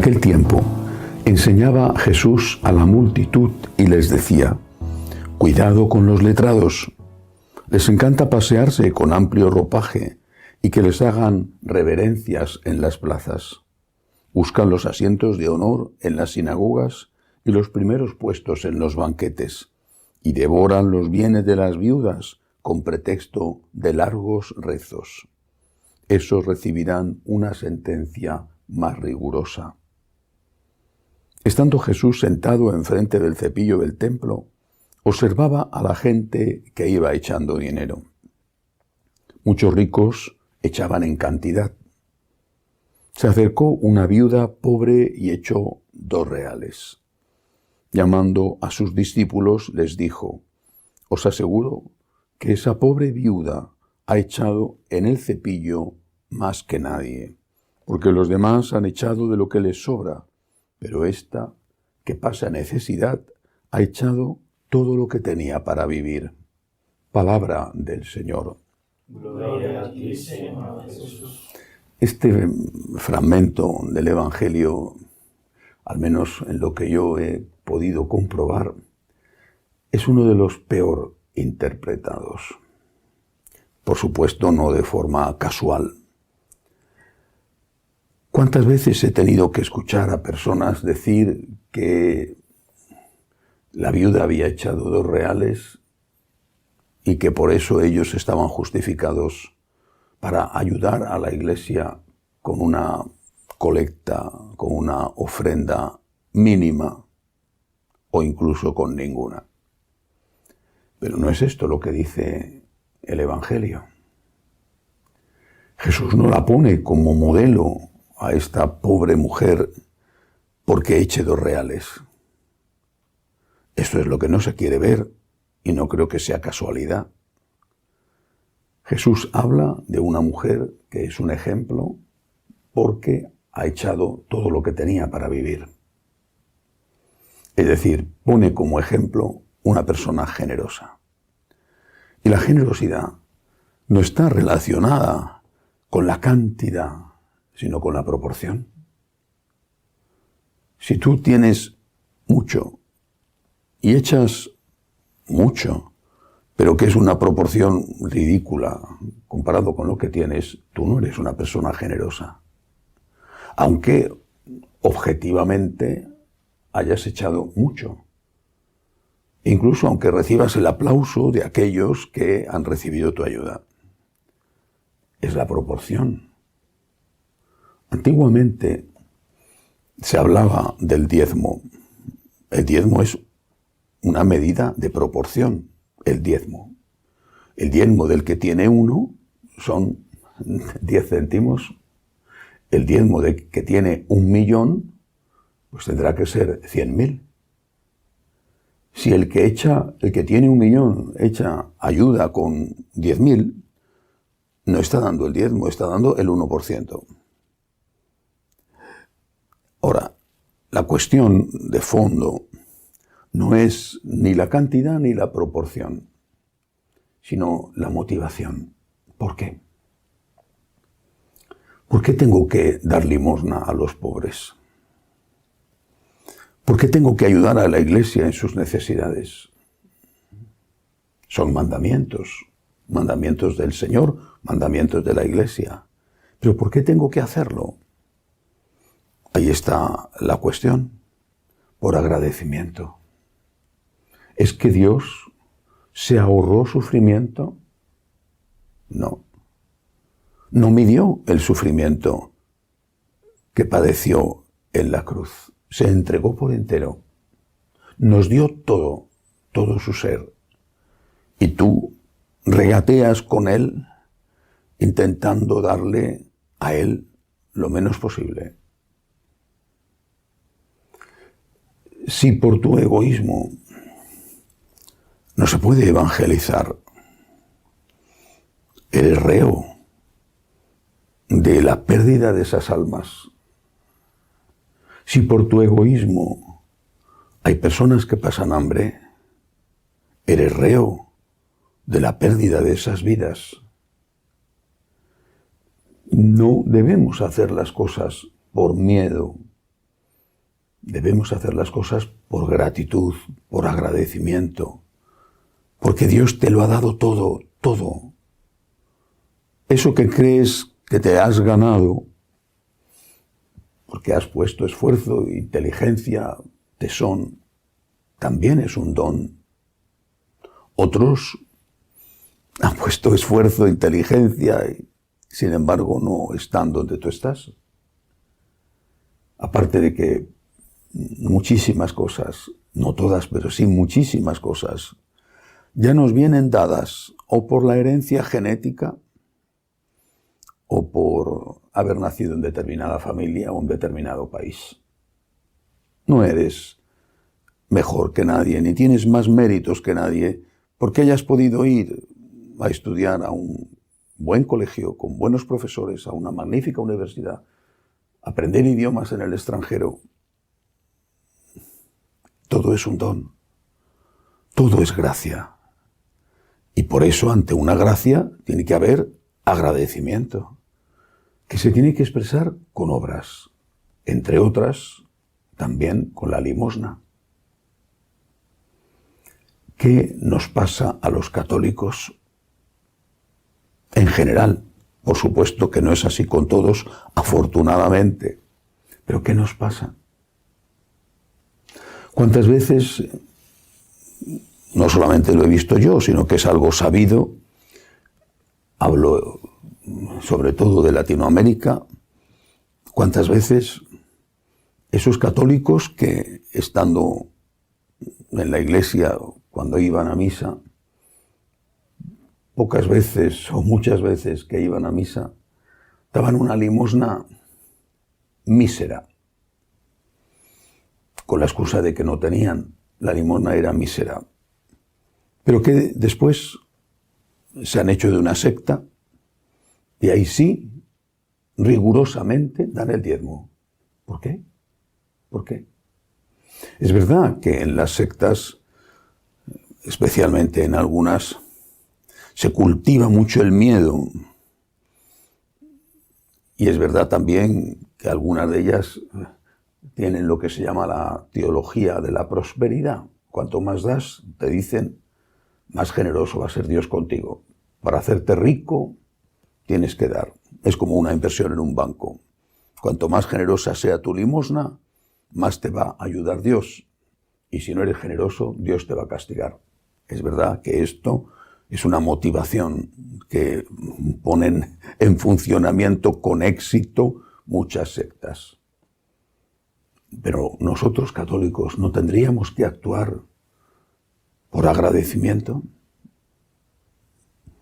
aquel tiempo enseñaba Jesús a la multitud y les decía: cuidado con los letrados. Les encanta pasearse con amplio ropaje y que les hagan reverencias en las plazas. Buscan los asientos de honor en las sinagogas y los primeros puestos en los banquetes, y devoran los bienes de las viudas con pretexto de largos rezos. Esos recibirán una sentencia más rigurosa. Estando Jesús sentado enfrente del cepillo del templo, observaba a la gente que iba echando dinero. Muchos ricos echaban en cantidad. Se acercó una viuda pobre y echó 2 reales. Llamando a sus discípulos, les dijo: os aseguro que esa pobre viuda ha echado en el cepillo más que nadie, porque los demás han echado de lo que les sobra, pero esta, que pasa necesidad, ha echado todo lo que tenía para vivir. Palabra del Señor. Gloria a ti, Señor Jesús. Este fragmento del Evangelio, al menos en lo que yo he podido comprobar, es uno de los peor interpretados. Por supuesto, no de forma casual. ¿Cuántas veces he tenido que escuchar a personas decir que la viuda había echado 2 reales y que por eso ellos estaban justificados para ayudar a la Iglesia con una colecta, con una ofrenda mínima o incluso con ninguna? Pero no es esto lo que dice el Evangelio. Jesús no la pone como modelo a esta pobre mujer porque eche 2 reales. Esto es lo que no se quiere ver y no creo que sea casualidad. Jesús habla de una mujer que es un ejemplo porque ha echado todo lo que tenía para vivir. Es decir, pone como ejemplo una persona generosa. Y la generosidad no está relacionada con la cantidad, sino con la proporción. Si tú tienes mucho y echas mucho, pero que es una proporción ridícula comparado con lo que tienes, tú no eres una persona generosa. Aunque objetivamente hayas echado mucho. Incluso aunque recibas el aplauso de aquellos que han recibido tu ayuda. Es la proporción. Antiguamente se hablaba del diezmo. El diezmo es una medida de proporción. El diezmo. El diezmo del que tiene 1 son 10 céntimos. El diezmo del que tiene 1.000.000, pues tendrá que ser 100.000. Si el que tiene 1.000.000 echa ayuda con 10.000, no está dando el diezmo, está dando el 1%. Ahora, la cuestión de fondo no es ni la cantidad ni la proporción, sino la motivación. ¿Por qué? ¿Por qué tengo que dar limosna a los pobres? ¿Por qué tengo que ayudar a la Iglesia en sus necesidades? Son mandamientos del Señor, mandamientos de la Iglesia. ¿Pero por qué tengo que hacerlo? Ahí está la cuestión. Por agradecimiento. ¿Es que Dios se ahorró sufrimiento? No. No midió el sufrimiento que padeció en la cruz. Se entregó por entero. Nos dio todo su ser. Y tú regateas con Él intentando darle a Él lo menos posible. Si por tu egoísmo no se puede evangelizar, eres reo de la pérdida de esas almas. Si por tu egoísmo hay personas que pasan hambre, eres reo de la pérdida de esas vidas. No debemos hacer las cosas por miedo, Debemos hacer las cosas por gratitud, por agradecimiento, porque Dios te lo ha dado todo, todo. Eso que crees que te has ganado, porque has puesto esfuerzo, inteligencia, tesón, también es un don. Otros han puesto esfuerzo, inteligencia y, sin embargo, no están donde tú estás. Aparte de que muchísimas cosas, no todas, pero sí muchísimas cosas, ya nos vienen dadas o por la herencia genética o por haber nacido en determinada familia o en determinado país. No eres mejor que nadie, ni tienes más méritos que nadie, porque hayas podido ir a estudiar a un buen colegio, con buenos profesores, a una magnífica universidad, aprender idiomas en el extranjero. Todo es un don, todo es gracia. Y por eso, ante una gracia, tiene que haber agradecimiento, que se tiene que expresar con obras, entre otras, también con la limosna. ¿Qué nos pasa a los católicos en general? Por supuesto que no es así con todos, afortunadamente. Pero ¿qué nos pasa? ¿Cuántas veces, no solamente lo he visto yo, sino que es algo sabido, hablo sobre todo de Latinoamérica, cuántas veces esos católicos que, estando en la iglesia, cuando iban a misa, pocas veces o muchas veces que iban a misa, daban una limosna mísera, con la excusa de que no tenían, la limosna era mísera, pero que después se han hecho de una secta y ahí sí, rigurosamente, dan el diezmo. ¿Por qué? ¿Por qué? Es verdad que en las sectas, especialmente en algunas, se cultiva mucho el miedo. Y es verdad también que algunas de ellas tienen lo que se llama la teología de la prosperidad. Cuanto más das, te dicen, más generoso va a ser Dios contigo. Para hacerte rico, tienes que dar. Es como una inversión en un banco. Cuanto más generosa sea tu limosna, más te va a ayudar Dios. Y si no eres generoso, Dios te va a castigar. Es verdad que esto es una motivación que ponen en funcionamiento con éxito muchas sectas. Pero nosotros católicos no tendríamos que actuar por agradecimiento.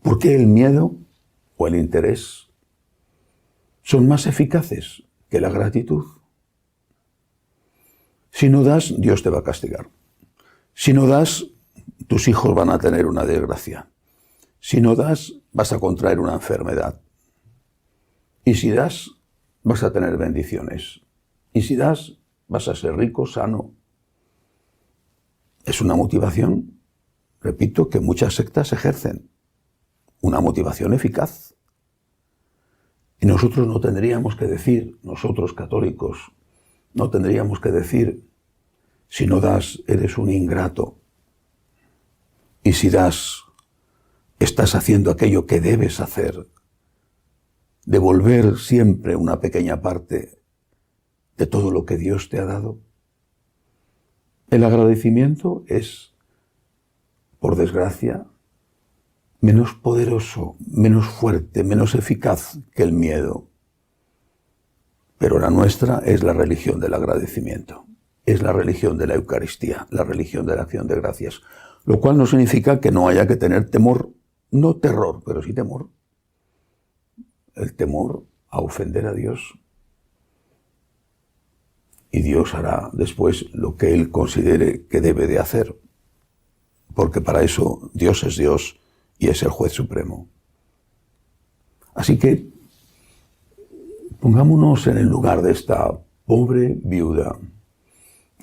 ¿Por qué el miedo o el interés son más eficaces que la gratitud? Si no das, Dios te va a castigar. Si no das, tus hijos van a tener una desgracia. Si no das, vas a contraer una enfermedad. Y si das, vas a tener bendiciones. Y si das, vas a ser rico, sano. Es una motivación, repito, que muchas sectas ejercen. Una motivación eficaz. Y nosotros no tendríamos que decir, nosotros católicos, no tendríamos que decir, si no das, eres un ingrato. Y si das, estás haciendo aquello que debes hacer. Devolver siempre una pequeña parte de todo lo que Dios te ha dado. El agradecimiento es, por desgracia, menos poderoso, menos fuerte, menos eficaz que el miedo. Pero la nuestra es la religión del agradecimiento. Es la religión de la Eucaristía, la religión de la acción de gracias. Lo cual no significa que no haya que tener temor, no terror, pero sí temor. El temor a ofender a Dios. Y Dios hará después lo que Él considere que debe de hacer. Porque para eso Dios es Dios y es el juez supremo. Así que pongámonos en el lugar de esta pobre viuda,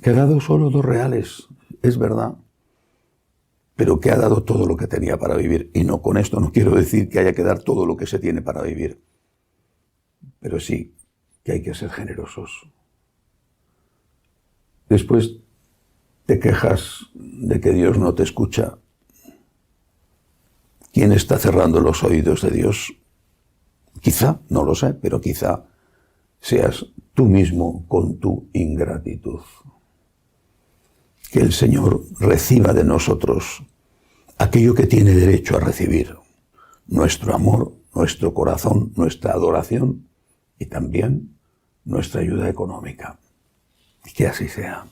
que ha dado solo 2 reales, es verdad, pero que ha dado todo lo que tenía para vivir. Y no, con esto no quiero decir que haya que dar todo lo que se tiene para vivir, pero sí que hay que ser generosos. Después te quejas de que Dios no te escucha. ¿Quién está cerrando los oídos de Dios? Quizá, no lo sé, pero quizá seas tú mismo con tu ingratitud. Que el Señor reciba de nosotros aquello que tiene derecho a recibir. Nuestro amor, nuestro corazón, nuestra adoración y también nuestra ayuda económica. Y que así sea.